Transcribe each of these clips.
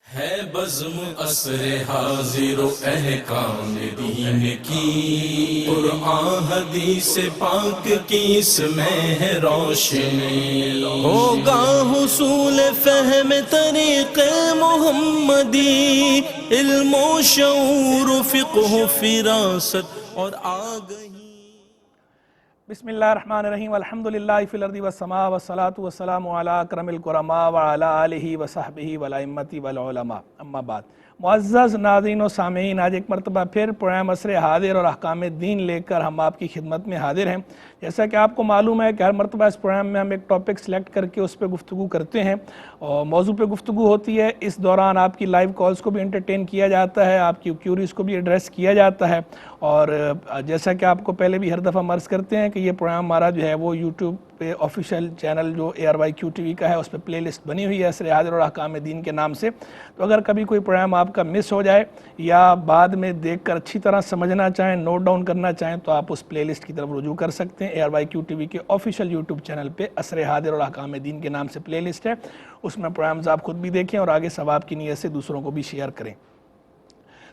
ہے بزم عصر حاضر و احکام دین کی، قرآن حدیث پاک کی اس میں ہے روشنی، ہوگا حصول فہم طریق محمدی، علم و شعور و فقہ و فراست اور آگہی۔ بسم اللہ الرحمن الرحیم، الحمدللہ فی الارض والسماء والصلاة والسلام علی اکرم الکرماء وعلی آلہ وصحبہ والائمۃ والعلماء، اما بعد۔ معزز ناظرین و سامعین، آج ایک مرتبہ پھر پروگرام عصر حاضر اور احکام دین لے کر ہم آپ کی خدمت میں حاضر ہیں۔ جیسا کہ آپ کو معلوم ہے کہ ہر مرتبہ اس پروگرام میں ہم ایک ٹاپک سلیکٹ کر کے اس پہ گفتگو کرتے ہیں اور موضوع پہ گفتگو ہوتی ہے۔ اس دوران آپ کی لائیو کالز کو بھی انٹرٹین کیا جاتا ہے، آپ کی کیوریز کو بھی ایڈریس کیا جاتا ہے، اور جیسا کہ آپ کو پہلے بھی ہر دفعہ عرض کرتے ہیں کہ یہ پروگرام ہمارا جو ہے وہ یوٹیوب پہ آفیشیل چینل جو ARYQ TV کا ہے اس پہ پلے لسٹ بنی ہوئی ہے عصر حاضر اور احکام دین کے نام سے۔ تو اگر کبھی کوئی پروگرام آپ کا مس ہو جائے یا بعد میں دیکھ کر اچھی طرح سمجھنا چاہیں، نوٹ ڈاؤن کرنا چاہیں، تو آپ اس پلے لسٹ کی طرف رجوع کر سکتے ہیں۔ ARYQ TV کے آفیشیل یوٹیوب چینل پہ عصر حاضر اور احکام دین کے نام سے پلے لسٹ ہے، اس میں پروگرامز آپ خود بھی دیکھیں اور آگے ثواب کی نیت سے دوسروں کو بھی شیئر کریں۔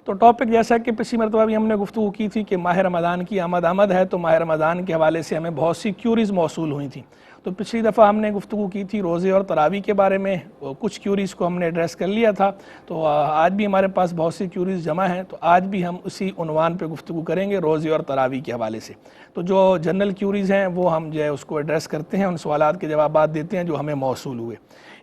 تو ٹاپک جیسا کہ پچھلی مرتبہ بھی ہم نے گفتگو کی تھی کہ ماہ رمضان کی آمد ہے، تو ماہ رمضان کے حوالے سے ہمیں بہت سی کیوریز موصول ہوئی تھیں۔ تو پچھلی دفعہ ہم نے گفتگو کی تھی روزے اور تراویح کے بارے میں، کچھ کیوریز کو ہم نے ایڈریس کر لیا تھا۔ تو آج بھی ہمارے پاس بہت سی کیوریز جمع ہیں، تو آج بھی ہم اسی عنوان پہ گفتگو کریں گے، روزے اور تراویح کے حوالے سے۔ تو جو جنرل کیوریز ہیں وہ ہم جو ہے اس کو ایڈریس کرتے ہیں، ان سوالات کے جوابات دیتے ہیں جو ہمیں موصول ہوئے۔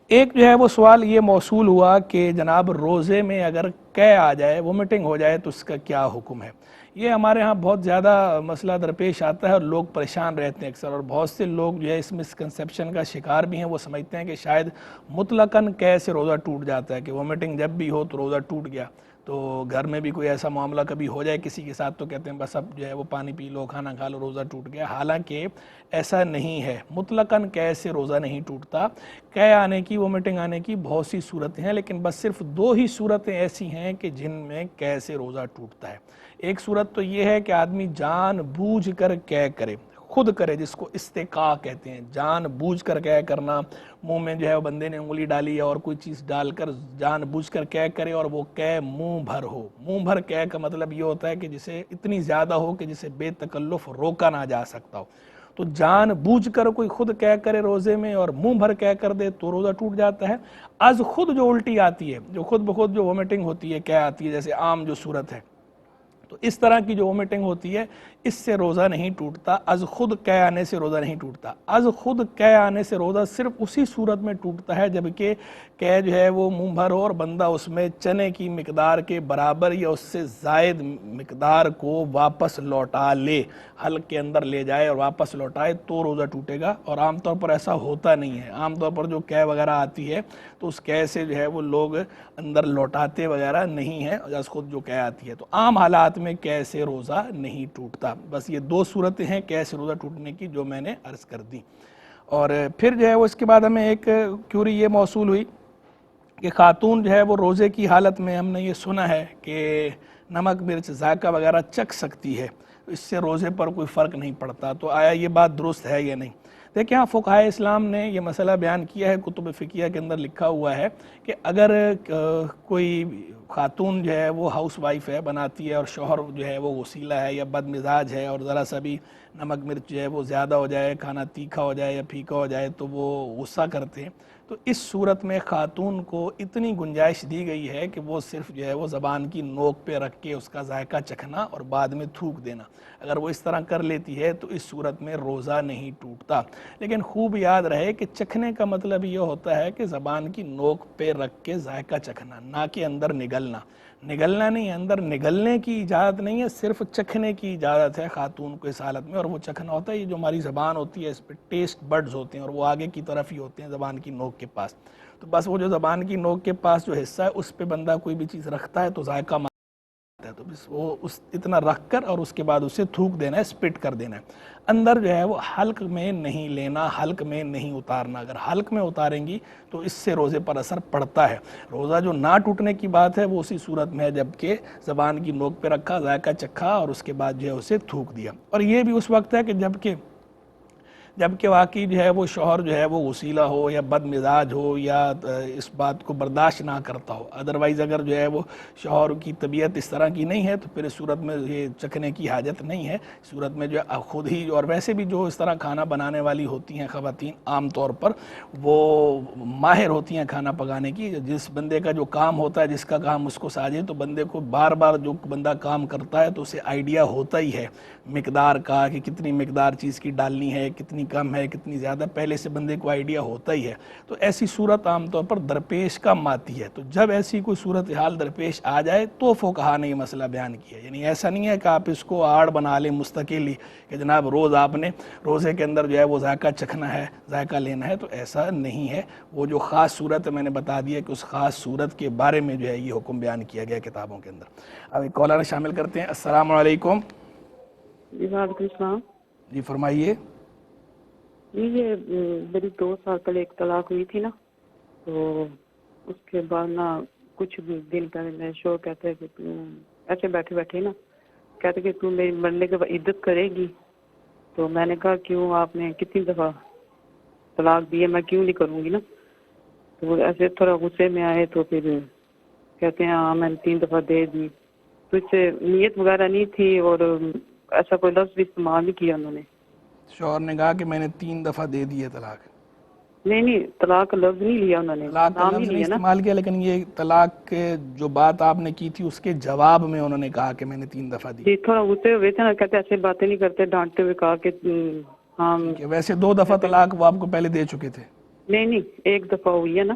ایک جو ہے وہ سوال یہ موصول ہوا کہ جناب روزے میں اگر قے آ جائے، وومٹنگ ہو جائے، تو اس کا کیا حکم ہے؟ یہ ہمارے ہاں بہت زیادہ مسئلہ درپیش آتا ہے اور لوگ پریشان رہتے ہیں اکثر، اور بہت سے لوگ جو ہے اس مسکنسیپشن کا شکار بھی ہیں۔ وہ سمجھتے ہیں کہ شاید مطلقاً قے سے روزہ ٹوٹ جاتا ہے، کہ وومٹنگ جب بھی ہو تو روزہ ٹوٹ گیا۔ تو گھر میں بھی کوئی ایسا معاملہ کبھی ہو جائے کسی کے ساتھ تو کہتے ہیں بس اب جو ہے وہ پانی پی لو، کھانا کھا لو، روزہ ٹوٹ گیا۔ حالانکہ ایسا نہیں ہے، مطلقاً قے سے روزہ نہیں ٹوٹتا۔ قے آنے کی، وومٹنگ آنے کی بہت سی صورتیں ہیں، لیکن بس صرف دو ہی صورتیں ایسی ہیں کہ جن میں قے سے روزہ ٹوٹتا ہے۔ ایک صورت تو یہ ہے کہ آدمی جان بوجھ کر قے کرے، خود کرے، جس کو استقاء کہتے ہیں، جان بوجھ کر قے کرنا۔ منہ میں جو ہے وہ بندے نے انگلی ڈالی ہے اور کوئی چیز ڈال کر جان بوجھ کر قے کرے، اور وہ قے منہ بھر ہو۔ منہ بھر قے کا مطلب یہ ہوتا ہے کہ جسے اتنی زیادہ ہو کہ جسے بے تکلف روکا نہ جا سکتا ہو۔ تو جان بوجھ کر کوئی خود قے کرے روزے میں اور منہ بھر قے کر دے تو روزہ ٹوٹ جاتا ہے۔ از خود جو الٹی آتی ہے، جو خود بخود جو وومٹنگ ہوتی ہے، قے آتی ہے، جیسے عام جو صورت ہے، تو اس طرح کی جو وومٹنگ ہوتی ہے اس سے روزہ نہیں ٹوٹتا۔ از خود قے آنے سے روزہ نہیں ٹوٹتا۔ از خود قے آنے سے روزہ صرف اسی صورت میں ٹوٹتا ہے جبکہ قے جو ہے وہ منہ بھر ہو اور بندہ اس میں چنے کی مقدار کے برابر یا اس سے زائد مقدار کو واپس لوٹا لے، حلق کے اندر لے جائے اور واپس لوٹائے تو روزہ ٹوٹے گا۔ اور عام طور پر ایسا ہوتا نہیں ہے۔ عام طور پر جو قے وغیرہ آتی ہے تو اس قے سے جو ہے وہ لوگ اندر لوٹاتے وغیرہ نہیں ہیں، از خود جو قے آتی ہے۔ تو عام حالات میں قے سے روزہ نہیں ٹوٹتا۔ بس یہ دو صورتیں ہیں قے سے روزہ ٹوٹنے کی جو میں نے عرض کر دی۔ اور پھر جو ہے وہ اس کے بعد ہمیں ایک کیوری یہ موصول ہوئی کہ خاتون جو ہے وہ روزے کی حالت میں، ہم نے یہ سنا ہے کہ نمک مرچ ذائقہ وغیرہ چکھ سکتی ہے، اس سے روزے پر کوئی فرق نہیں پڑتا۔ تو آیا یہ بات درست ہے یا نہیں؟ دیکھیں ہاں، فقہائے اسلام نے یہ مسئلہ بیان کیا ہے، کتب فقیہ کے اندر لکھا ہوا ہے کہ اگر کوئی خاتون جو ہے وہ ہاؤس وائف ہے، بناتی ہے، اور شوہر جو ہے وہ وسیلہ ہے یا بد مزاج ہے، اور ذرا سا بھی نمک مرچ جو ہے وہ زیادہ ہو جائے، کھانا تیکھا ہو جائے یا پھیکا ہو جائے تو وہ غصہ کرتے ہیں، تو اس صورت میں خاتون کو اتنی گنجائش دی گئی ہے کہ وہ صرف جو ہے وہ زبان کی نوک پہ رکھ کے اس کا ذائقہ چکھنا اور بعد میں تھوک دینا۔ اگر وہ اس طرح کر لیتی ہے تو اس صورت میں روزہ نہیں ٹوٹتا۔ لیکن خوب یاد رہے کہ چکھنے کا مطلب یہ ہوتا ہے کہ زبان کی نوک پہ رکھ کے ذائقہ چکھنا، نہ کہ اندر نگلنا۔ نگلنا نہیں ہے، اندر نگلنے کی اجازت نہیں ہے، صرف چکھنے کی اجازت ہے خاتون کو اس حالت میں۔ اور وہ چکھنا ہوتا ہے، یہ جو ہماری زبان ہوتی ہے اس پہ ٹیسٹ بڈز ہوتے ہیں اور وہ آگے کی طرف ہی ہوتے ہیں زبان کی نوک کے پاس۔ تو بس وہ جو زبان کی نوک کے پاس جو حصہ ہے اس پہ بندہ کوئی بھی چیز رکھتا ہے تو ذائقہ مارتا ہے، تو بس وہ اتنا رکھ کر اور اس کے بعد اسے تھوک دینا ہے، اسپٹ کر دینا ہے۔ اندر جو ہے وہ حلق میں نہیں لینا، حلق میں نہیں اتارنا۔ اگر حلق میں اتاریں گی تو اس سے روزے پر اثر پڑتا ہے۔ روزہ جو نہ ٹوٹنے کی بات ہے وہ اسی صورت میں ہے جبکہ زبان کی نوک پہ رکھا، ذائقہ چکھا اور اس کے بعد جو ہے اسے تھوک دیا۔ اور یہ بھی اس وقت ہے کہ جبکہ واقعی جو ہے وہ شوہر جو ہے وہ غسیلہ ہو یا بد مزاج ہو یا اس بات کو برداشت نہ کرتا ہو. ادروائز اگر جو ہے وہ شوہر کی طبیعت اس طرح کی نہیں ہے تو پھر اس صورت میں یہ چکھنے کی حاجت نہیں ہے. صورت میں جو ہے خود ہی، اور ویسے بھی جو اس طرح کھانا بنانے والی ہوتی ہیں خواتین عام طور پر وہ ماہر ہوتی ہیں کھانا پکانے کی. جس بندے کا جو کام ہوتا ہے، جس کا کام اس کو ساجے، تو بندے کو بار بار جو بندہ کام کرتا ہے تو اسے آئیڈیا ہوتا ہی ہے مقدار کا کہ کتنی مقدار چیز کی ڈالنی ہے، کتنی کم ہے، کتنی زیادہ، پہلے سے بندے کو آئیڈیا ہوتا ہی ہے. تو ایسی صورت عام طور پر درپیش کم آتی ہے. تو جب ایسی کوئی صورتحال درپیش آ جائے تو فقہا نے یہ مسئلہ بیان کیا. یعنی ایسا نہیں ہے کہ آپ اس کو آڑ بنا لیں مستقلی کہ جناب روز آپ نے روزے کے اندر جو ہے وہ ذائقہ چکھنا ہے، ذائقہ لینا ہے، تو ایسا نہیں ہے. وہ جو خاص صورت ہے میں نے بتا دیا کہ اس خاص صورت کے بارے میں جو ہے یہ حکم بیان کیا گیا کتابوں کے اندر. اب ایک کالر شامل کرتے ہیں. السلام علیکم. جی وعلیکم السلام. جی فرمائیے. جی یہ میری 2 سال پہلے ایک طلاق ہوئی تھی نا، تو اس کے بعد نا کچھ دن پہلے میرے شوہر کہتے ہیں کہ تم ایسے بیٹھے بیٹھے نا کہتے کہ تم میری مرنے کے بعد عدت کرے گی. تو میں نے کہا کیوں، آپ نے کتنی دفعہ طلاق دی ہے، میں کیوں نہیں کروں گی نا. تو وہ ایسے تھوڑا غصے میں آئے تو پھر کہتے ہیں ہاں میں نے 3 دفعہ دے دی. تو اس سے نیت وغیرہ نہیں تھی اور ایسا کوئی لفظ بھی استعمال نہیں کیا انہوں نے. شوہر نے کہا کہ میں نے 3 دفعہ دے دی ہے طلاق. نہیں طلاق کا لفظ نہیں لیا انہوں نے، طلاق کا نام ہی لفظ نہیں لیا نا. استعمال کیا، لیکن یہ طلاق کے جو بات آپ نے کی تھی اس کے جواب میں انہوں نے کہا کہ میں نے 3 دفعہ دی. جی تھوڑا غصے ہوئے تھے نا، کہتے ایسے باتیں نہیں کرتے، ڈانٹتے ہوئے کہا کہ ہاں. ویسے 2 دفعہ طلاق وہ آپ کو پہلے دے چکے تھے؟ نہیں 1 دفعہ ہوئی ہے نا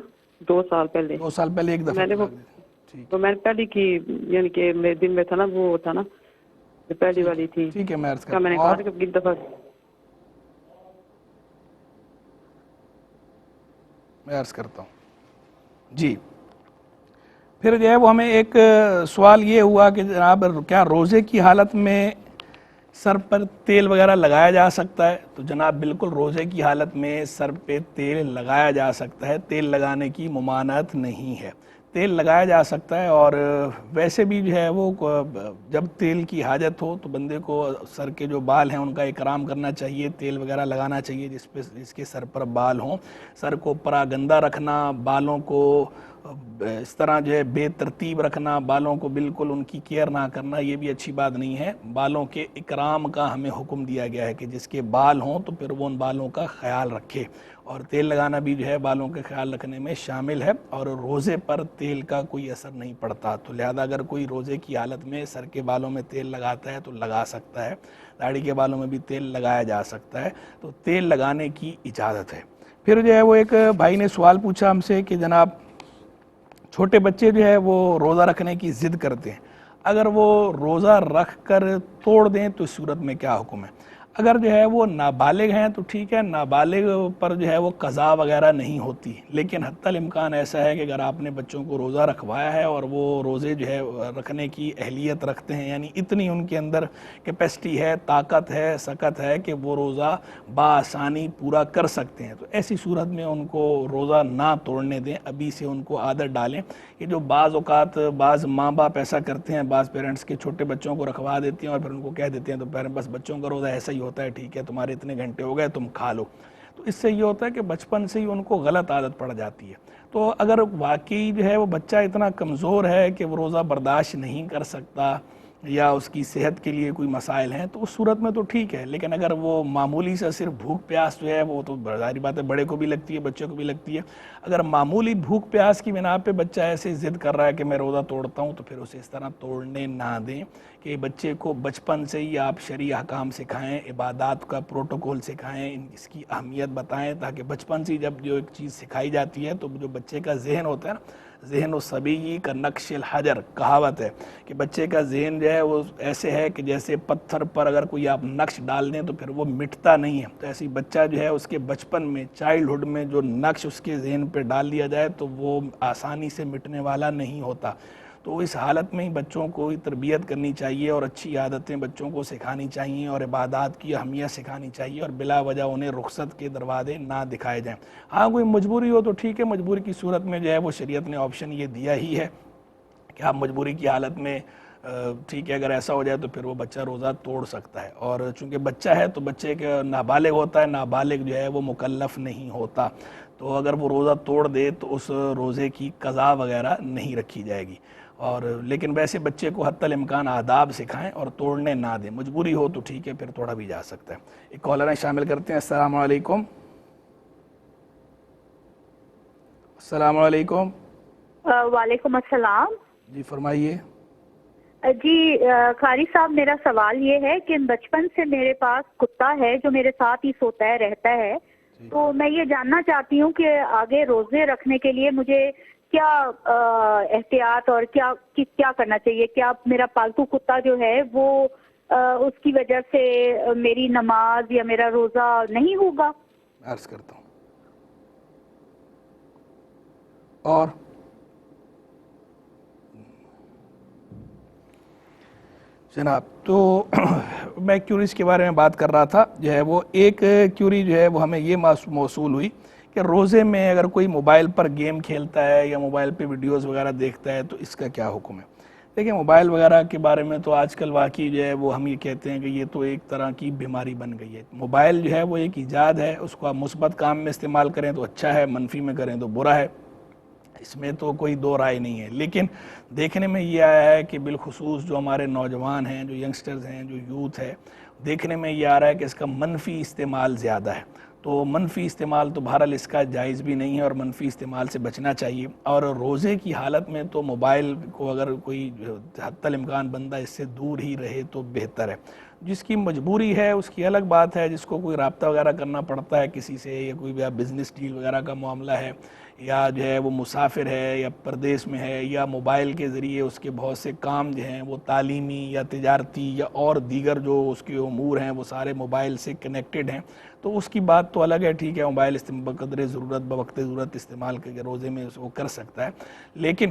2 سال پہلے. 2 سال پہلے 1 دفعہ میں نے طلاق دی تھی. ٹھیک تو میں نے پہلی کی، یعنی کہ میرے دل میں تھا نا وہ تھا نا جو پہلی والی تھی. ٹھیک ہے، میں عرض میں نے کرتا کہا ہوں. کہ 1 دفعہ میں عرض کرتا ہوں جی. پھر جو ہے وہ ہمیں ایک سوال یہ ہوا کہ جناب کیا روزے کی حالت میں سر پر تیل وغیرہ لگایا جا سکتا ہے؟ تو جناب بالکل روزے کی حالت میں سر پہ تیل لگایا جا سکتا ہے. تیل لگانے کی ممانعت نہیں ہے، تیل لگایا جا سکتا ہے. اور ویسے بھی جو ہے وہ جب تیل کی حاجت ہو تو بندے کو سر کے جو بال ہیں ان کا اکرام کرنا چاہیے، تیل وغیرہ لگانا چاہیے جس کے سر پر بال ہوں. سر کو پراگندہ رکھنا، بالوں کو اس طرح جو ہے بے ترتیب رکھنا، بالوں کو بالکل ان کی کیئر نہ کرنا، یہ بھی اچھی بات نہیں ہے. بالوں کے اکرام کا ہمیں حکم دیا گیا ہے کہ جس کے بال ہوں تو پھر وہ ان بالوں کا خیال رکھے. اور تیل لگانا بھی جو ہے بالوں کے خیال رکھنے میں شامل ہے. اور روزے پر تیل کا کوئی اثر نہیں پڑتا، تو لہذا اگر کوئی روزے کی حالت میں سر کے بالوں میں تیل لگاتا ہے تو لگا سکتا ہے. داڑھی کے بالوں میں بھی تیل لگایا جا سکتا ہے، تو تیل لگانے کی اجازت ہے. پھر جو ہے وہ ایک بھائی نے سوال پوچھا ہم سے کہ جناب چھوٹے بچے جو ہے وہ روزہ رکھنے کی ضد کرتے ہیں، اگر وہ روزہ رکھ کر توڑ دیں تو اس صورت میں کیا حکم ہے؟ اگر جو ہے وہ نابالغ ہیں تو ٹھیک ہے، نابالغ پر جو ہے وہ قضا وغیرہ نہیں ہوتی. لیکن حتی الامکان ایسا ہے کہ اگر آپ نے بچوں کو روزہ رکھوایا ہے اور وہ روزے جو ہے رکھنے کی اہلیت رکھتے ہیں، یعنی اتنی ان کے اندر کیپیسٹی ہے، طاقت ہے، سکت ہے کہ وہ روزہ بآسانی پورا کر سکتے ہیں، تو ایسی صورت میں ان کو روزہ نہ توڑنے دیں. ابھی سے ان کو عادت ڈالیں. یہ جو بعض اوقات بعض ماں باپ ایسا کرتے ہیں، بعض پیرنٹس کے چھوٹے بچوں کو رکھوا دیتے ہیں اور پھر ان کو کہہ دیتے ہیں تو بس بچوں کا روزہ ایسا ہی ہوتا ہے، ٹھیک ہے تمہارے اتنے گھنٹے ہو گئے تم کھا لو. تو اس سے یہ ہوتا ہے کہ بچپن سے ہی ان کو غلط عادت پڑ جاتی ہے. تو اگر واقعی جو ہے وہ بچہ اتنا کمزور ہے کہ وہ روزہ برداشت نہیں کر سکتا یا اس کی صحت کے لیے کوئی مسائل ہیں تو اس صورت میں تو ٹھیک ہے. لیکن اگر وہ معمولی سے صرف بھوک پیاس جو ہے وہ تو ظاہری بات ہے بڑے کو بھی لگتی ہے، بچے کو بھی لگتی ہے. اگر معمولی بھوک پیاس کی بنا پہ بچہ ایسے ضد کر رہا ہے کہ میں روزہ توڑتا ہوں تو پھر اسے اس طرح توڑنے نہ دیں. کہ بچے کو بچپن سے ہی آپ شرعی احکام سکھائیں، عبادات کا پروٹوکول سکھائیں، اس کی اہمیت بتائیں، تاکہ بچپن سے جب جو ایک چیز سکھائی جاتی ہے تو جو بچے کا ذہن ہوتا ہے نا، ذہن و صبی کا نقش الحجر کہاوت ہے کہ بچے کا ذہن جو ہے وہ ایسے ہے کہ جیسے پتھر پر اگر کوئی آپ نقش ڈال دیں تو پھر وہ مٹتا نہیں ہے. تو ایسی بچہ جو ہے اس کے بچپن میں چائلڈ میں جو نقش اس کے ذہن پہ ڈال دیا جائے تو وہ آسانی سے مٹنے والا نہیں ہوتا. تو اس حالت میں ہی بچوں کو تربیت کرنی چاہیے اور اچھی عادتیں بچوں کو سکھانی چاہیے اور عبادات کی اہمیت سکھانی چاہیے اور بلا وجہ انہیں رخصت کے دروازے نہ دکھائے جائیں. ہاں کوئی مجبوری ہو تو ٹھیک ہے، مجبوری کی صورت میں جو ہے وہ شریعت نے آپشن یہ دیا ہی ہے کہ آپ مجبوری کی حالت میں ٹھیک ہے، اگر ایسا ہو جائے تو پھر وہ بچہ روزہ توڑ سکتا ہے، اور چونکہ بچہ ہے تو بچے کے نابالغ ہوتا ہے، نابالغ جو ہے وہ مکلف نہیں ہوتا، تو اگر وہ روزہ توڑ دے تو اس روزے کی قضا وغیرہ نہیں رکھی جائے گی، اور لیکن ویسے بچے کو حتی الامکان آداب سکھائیں اور توڑنے نہ دیں، مجبوری ہو تو ٹھیک ہے پھر توڑا بھی جا سکتا ہے۔ ایک کالر ہیں، شامل کرتے ہیں۔ السلام علیکم۔ السلام علیکم۔ وعلیکم السلام۔ جی فرمائیے۔ جی قاری صاحب، میرا سوال یہ ہے کہ بچپن سے میرے پاس کتا ہے جو میرے ساتھ ہی سوتا ہے، رہتا ہے، تو میں یہ جاننا چاہتی ہوں کہ آگے روزے رکھنے کے لیے مجھے کیا احتیاط اور کیا کرنا چاہیے؟ کیا میرا پالتو کتا جو ہے وہ اس کی وجہ سے میری نماز یا میرا روزہ نہیں ہوگا؟ عرض کرتا ہوں۔ اور جناب، تو میں کیوریز کے بارے میں بات کر رہا تھا، جو ہے وہ ایک کیوری جو ہے وہ ہمیں یہ موصول ہوئی کہ روزے میں اگر کوئی موبائل پر گیم کھیلتا ہے یا موبائل پہ ویڈیوز وغیرہ دیکھتا ہے تو اس کا کیا حکم ہے؟ دیکھیں، موبائل وغیرہ کے بارے میں تو آج کل واقعی جو ہے وہ ہم یہ کہتے ہیں کہ یہ تو ایک طرح کی بیماری بن گئی ہے۔ موبائل جو ہے وہ ایک ایجاد ہے، اس کو آپ مثبت کام میں استعمال کریں تو اچھا ہے، منفی میں کریں تو برا ہے، اس میں تو کوئی دو رائے نہیں ہے۔ لیکن دیکھنے میں یہ آیا ہے کہ بالخصوص جو ہمارے نوجوان ہیں، جو ینگسٹرز ہیں، جو یوتھ ہے، دیکھنے میں یہ آ رہا ہے کہ اس کا منفی استعمال زیادہ ہے، تو منفی استعمال تو بہرحال اس کا جائز بھی نہیں ہے اور منفی استعمال سے بچنا چاہیے، اور روزے کی حالت میں تو موبائل کو اگر کوئی حتی الامکان بندہ اس سے دور ہی رہے تو بہتر ہے۔ جس کی مجبوری ہے اس کی الگ بات ہے، جس کو کوئی رابطہ وغیرہ کرنا پڑتا ہے کسی سے، یا کوئی بزنس ڈیل وغیرہ کا معاملہ ہے، یا جو ہے وہ مسافر ہے یا پردیس میں ہے، یا موبائل کے ذریعے اس کے بہت سے کام جو ہیں وہ تعلیمی یا تجارتی یا اور دیگر جو اس کے امور ہیں وہ سارے موبائل سے کنیکٹڈ ہیں، تو اس کی بات تو الگ ہے، ٹھیک ہے، موبائل بقدر ضرورت بوقت ضرورت استعمال کر کے روزے میں وہ کر سکتا ہے، لیکن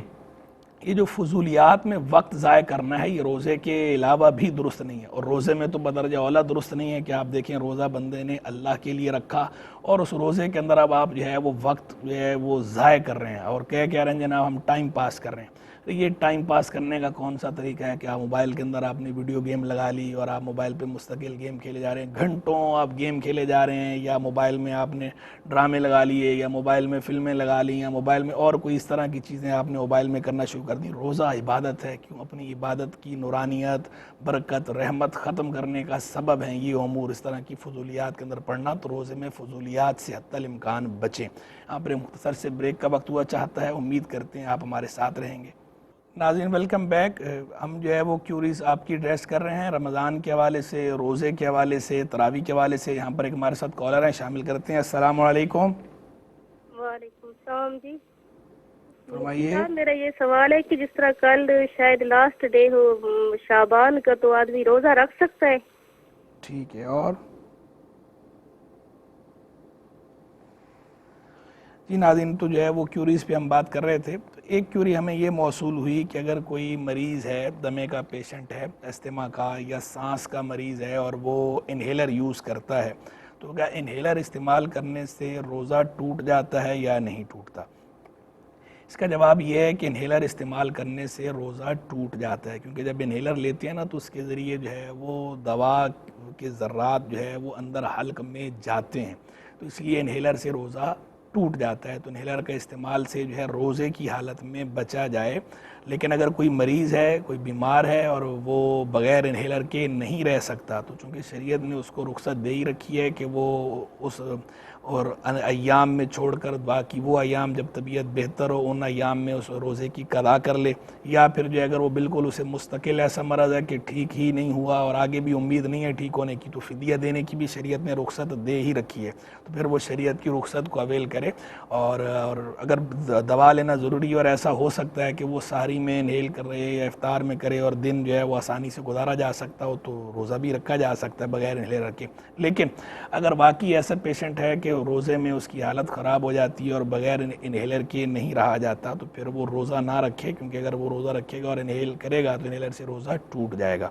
یہ جو فضولیات میں وقت ضائع کرنا ہے یہ روزے کے علاوہ بھی درست نہیں ہے، اور روزے میں تو بدرجہ اولا درست نہیں ہے کہ آپ دیکھیں روزہ بندے نے اللہ کے لیے رکھا اور اس روزے کے اندر اب آپ جو ہے وہ وقت جو ہے وہ ضائع کر رہے ہیں اور کہہ رہے ہیں جناب ہم ٹائم پاس کر رہے ہیں۔ تو یہ ٹائم پاس کرنے کا کون سا طریقہ ہے کہ آپ موبائل کے اندر آپ نے ویڈیو گیم لگا لی اور آپ موبائل پہ مستقل گیم کھیلے جا رہے ہیں، گھنٹوں آپ گیم کھیلے جا رہے ہیں، یا موبائل میں آپ نے ڈرامے لگا لیے، یا موبائل میں فلمیں لگا لی، یا موبائل میں اور کوئی اس طرح کی چیزیں آپ نے موبائل میں کرنا شروع کر دی۔ روزہ عبادت ہے، کیوں اپنی عبادت کی نورانیت، برکت، رحمت ختم کرنے کا سبب ہیں یہ امور، اس طرح کی فضولیات کے اندر پڑھنا، تو روزے میں فضولیات سے حتی الامکان بچیں۔ آپ پر مختصر سے بریک کا وقت ہوا چاہتا ہے، امید کرتے ہیں آپ ہمارے ساتھ رہیں گے۔ ناظرین ویلکم بیک۔ ہم جو ہے وہ کیوریز آپ کی ایڈریس کر رہے ہیں رمضان کے حوالے سے، روزے کے حوالے سے، تراویح کے حوالے سے۔ یہاں پر ایک ہمارے ساتھ کالر ہیں، شامل کرتے ہیں۔ السلام علیکم۔ وعلیکم السلام جی۔ فرمائیے۔ میرا یہ سوال ہے کہ جس طرح کل شاید لاسٹ ڈے ہو شعبان کا، تو آدمی روزہ رکھ سکتا ہے؟ ٹھیک ہے، اور جی ناظرین، تو جو ہے وہ کیوریز پہ ہم بات کر رہے تھے۔ ایک کیوری ہمیں یہ موصول ہوئی کہ اگر کوئی مریض ہے، دمے کا پیشنٹ ہے، استھما کا یا سانس کا مریض ہے، اور وہ انہیلر یوز کرتا ہے، تو کیا انہیلر استعمال کرنے سے روزہ ٹوٹ جاتا ہے یا نہیں ٹوٹتا؟ اس کا جواب یہ ہے کہ انہیلر استعمال کرنے سے روزہ ٹوٹ جاتا ہے، کیونکہ جب انہیلر لیتے ہیں نا تو اس کے ذریعے جو ہے وہ دوا کے ذرات جو ہے وہ اندر حلق میں جاتے ہیں، تو اس لیے انہیلر سے روزہ ٹوٹ جاتا ہے۔ تو انہیلر کا استعمال سے جو ہے روزے کی حالت میں بچا جائے، لیکن اگر کوئی مریض ہے، کوئی بیمار ہے اور وہ بغیر انہیلر کے نہیں رہ سکتا، تو چونکہ شریعت نے اس کو رخصت دے ہی رکھی ہے کہ وہ اس اور ایام میں چھوڑ کر باقی وہ ایام جب طبیعت بہتر ہو ان ایام میں اس روزے کی قضا کر لے، یا پھر جو اگر وہ بالکل اسے مستقل ایسا مرض ہے کہ ٹھیک ہی نہیں ہوا اور آگے بھی امید نہیں ہے ٹھیک ہونے کی، تو فدیہ دینے کی بھی شریعت نے رخصت دے ہی رکھی ہے، تو پھر وہ شریعت کی رخصت کو اویل کرے، اور اگر دوا لینا ضروری ہے اور ایسا ہو سکتا ہے کہ وہ سحری میں انہیل کر رہے یا افطار میں کرے اور دن جو ہے وہ آسانی سے گزارا جا سکتا ہو، تو روزہ بھی رکھا جا سکتا ہے بغیر انہیلر کے۔ لیکن اگر واقعی ایسا پیشنٹ ہے کہ روزے میں اس کی حالت خراب ہو جاتی ہے اور بغیر انہیلر کے نہیں رہا جاتا، تو پھر وہ روزہ نہ رکھے، کیونکہ اگر وہ روزہ رکھے گا اور انہیل کرے گا تو انہیلر سے روزہ ٹوٹ جائے گا۔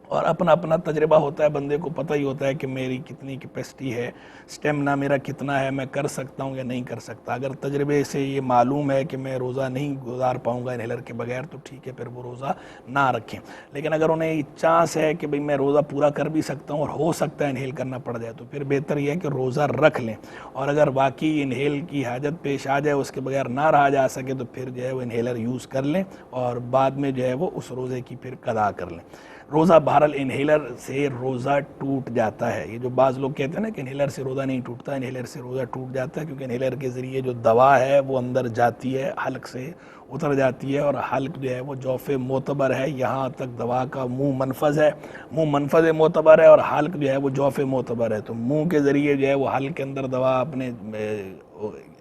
اور اپنا اپنا تجربہ ہوتا ہے، بندے کو پتہ ہی ہوتا ہے کہ میری کتنی کیپیسٹی ہے، اسٹیمنا میرا کتنا ہے، میں کر سکتا ہوں یا نہیں کر سکتا۔ اگر تجربے سے یہ معلوم ہے کہ میں روزہ نہیں گزار پاؤں گا انہیلر کے بغیر تو ٹھیک ہے، پھر وہ روزہ نہ رکھیں۔ لیکن اگر انہیں یہ چانس ہے کہ بھئی میں روزہ پورا کر بھی سکتا ہوں اور ہو سکتا ہے انہیل کرنا پڑ جائے، تو پھر بہتر یہ ہے کہ روزہ رکھ لیں، اور اگر واقعی انہیل کی حاجت پیش آ جائے، اس کے بغیر نہ رہا جا سکے، تو پھر جو ہے وہ انہیلر یوز کر لیں اور بعد میں جو ہے وہ اس روزے کی پھر قضا کر لیں۔ روزہ بہرحال انہیلر سے روزہ ٹوٹ جاتا ہے۔ یہ جو بعض لوگ کہتے ہیں نا کہ انہیلر سے روزہ نہیں ٹوٹتا، انہیلر سے روزہ ٹوٹ جاتا ہے، کیونکہ انہیلر کے ذریعے جو دوا ہے وہ اندر جاتی ہے، حلق سے اتر جاتی ہے، اور حلق جو ہے وہ جوف معتبر ہے، یہاں تک دوا کا منہ منفذ ہے، منہ منفذ معتبر ہے، اور حلق جو ہے وہ جوف معتبر ہے۔ تو منہ کے ذریعے جو ہے وہ حلق کے اندر دوا اپنے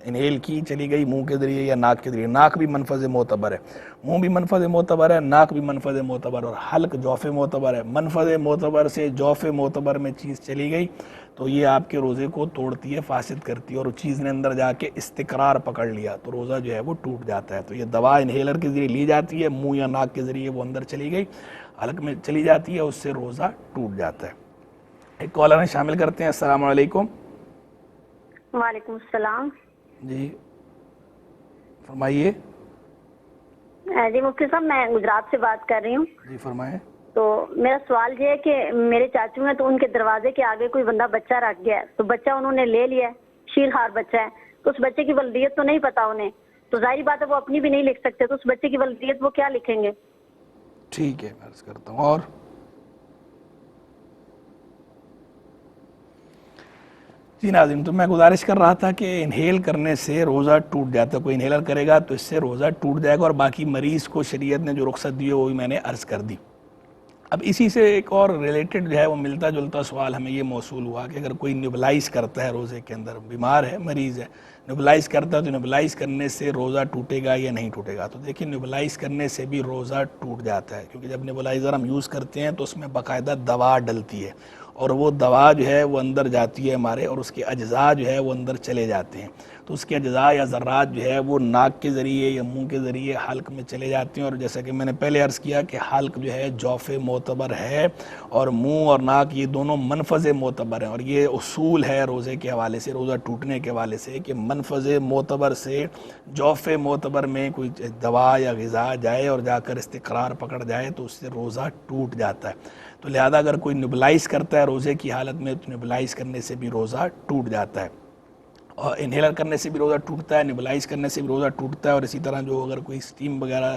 انہیل کی چلی گئی منہ کے ذریعے یا ناک کے ذریعے، ناک بھی منفذ معتبر ہے، منہ بھی منفذ معتبر ہے، ناک بھی منفذ معتبر، اور حلق جوف معتبر ہے۔ منفذ معتبر سے جوف معتبر میں چیز چلی گئی تو یہ آپ کے روزے کو توڑتی ہے، فاسد کرتی ہے، اور اس چیز نے اندر جا کے استقرار پکڑ لیا تو روزہ جو ہے وہ ٹوٹ جاتا ہے۔ تو یہ دوا انہیلر کے ذریعے لی جاتی ہے، منہ یا ناک کے ذریعے وہ اندر چلی گئی، حلق میں چلی جاتی ہے، اس سے روزہ ٹوٹ جاتا ہے۔ ایک کالر میں شامل کرتے ہیں۔ السلام علیکم۔ وعلیکم السلام۔ جی فرمائیے۔ جی مفتی صاحب، میں گجرات سے بات کر رہی ہوں۔ جی فرمائیں۔ تو میرا سوال یہ ہے کہ میرے چاچو ہیں، تو ان کے دروازے کے آگے کوئی بندہ بچہ رکھ گیا ہے، تو بچہ انہوں نے لے لیا ہے، شیرخوار بچہ ہے، تو اس بچے کی ولدیت تو نہیں پتا انہیں، تو ظاہری بات ہے وہ اپنی بھی نہیں لکھ سکتے، تو اس بچے کی ولدیت وہ کیا لکھیں گے؟ ٹھیک ہے، میں عرض کرتا ہوں۔ اور جی ناظرین، تو میں گزارش کر رہا تھا کہ انہیل کرنے سے روزہ ٹوٹ جاتا ہے، کوئی انہیلر کرے گا تو اس سے روزہ ٹوٹ جائے گا، اور باقی مریض کو شریعت نے جو رخصت دی ہے وہ بھی میں نے عرض کر دی۔ اب اسی سے ایک اور ریلیٹڈ جو ہے وہ ملتا جلتا سوال ہمیں یہ موصول ہوا کہ اگر کوئی نیبلائز کرتا ہے روزے کے اندر، بیمار ہے، مریض ہے، نیبلائز کرتا ہے، تو نیبلائز کرنے سے روزہ ٹوٹے گا یا نہیں ٹوٹے گا؟ تو دیکھیں، نیبلائز کرنے سے بھی روزہ ٹوٹ جاتا ہے، کیونکہ جب نیبلائزر ہم یوز کرتے ہیں تو اس میں باقاعدہ دوا ڈلتی ہے، اور وہ دوا جو ہے وہ اندر جاتی ہے ہمارے، اور اس کے اجزاء جو ہے وہ اندر چلے جاتے ہیں، تو اس کے اجزاء یا ذرات جو ہے وہ ناک کے ذریعے یا منہ کے ذریعے حلق میں چلے جاتے ہیں، اور جیسا کہ میں نے پہلے عرض کیا کہ حلق جو ہے جوف معتبر ہے، اور منہ اور ناک یہ دونوں منفذ معتبر ہیں، اور یہ اصول ہے روزے کے حوالے سے، روزہ ٹوٹنے کے حوالے سے، کہ منفذ معتبر سے جوف معتبر میں کوئی دوا یا غذا جائے اور جا کر استقرار پکڑ جائے تو اس سے روزہ ٹوٹ جاتا ہے۔ تو لہذا اگر کوئی نیبلائز کرتا ہے روزے کی حالت میں تو نیبلائز کرنے سے بھی روزہ ٹوٹ جاتا ہے، اور انہیلر کرنے سے بھی روزہ ٹوٹتا ہے، نیبلائز کرنے سے بھی روزہ ٹوٹتا ہے، اور اسی طرح جو اگر کوئی اسٹیم وغیرہ